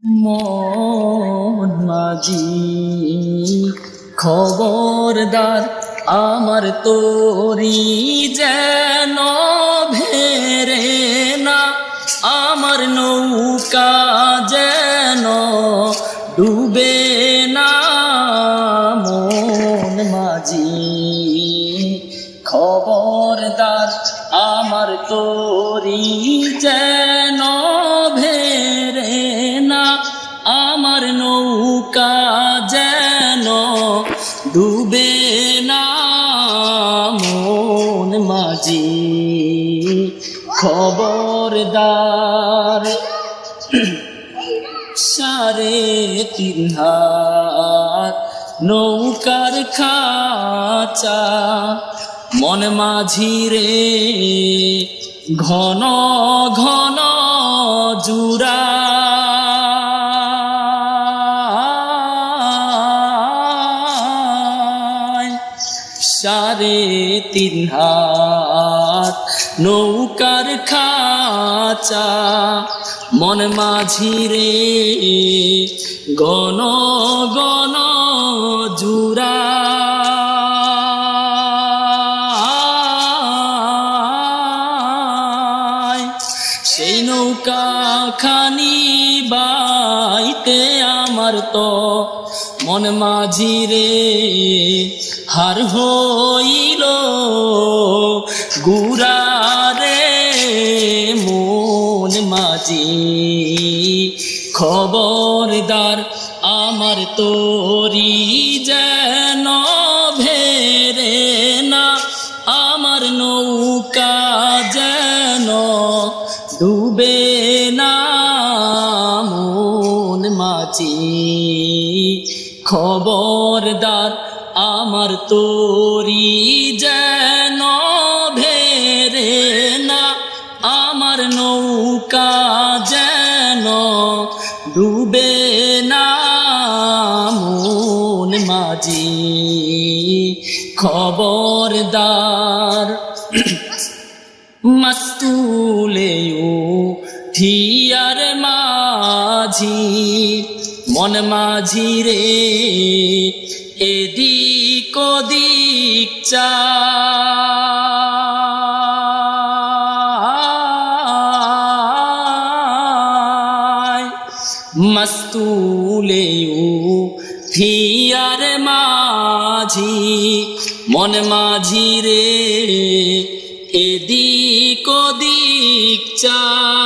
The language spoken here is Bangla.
মন মাঝি খবরদার আমার তোরি যেন ভেরে না, আমার নৌকা যেন ডুবে না। মন মাঝি খবরদার আমার তোরি যেন ভেরে না, আমার নৌকা যেন ডুবে না। মন মাঝি খবরদার। 3.5 হাত নৌকার খাঁচা, মন মাঝি রে ঘন ঘন জুরা। 3.5 হাত নৌকার খাঁচা, মন মাঝি রে গণ গণ জুরা। সেই নৌকা খানি বাইতে আমার তো মন মাঝি রে হার হইল গুরা রে। মন মাঝি খবরদার আমার তোরি যেন ভেরে না, আমার নৌকা যেন ডুবে না। মন মাঝি খবরদার আমার তোরি যেন ভেরে না, আমার নৌকা যেন ডুবে না। মন মাঝি খবরদার। মাস্তুলে উঠিয়ার মাঝি মন মাঝি রে এদিক ওদিক চায়। মাস্তুলে উঠিয়ার মাঝি মন মাঝি রে এদিক ওদিক চায়।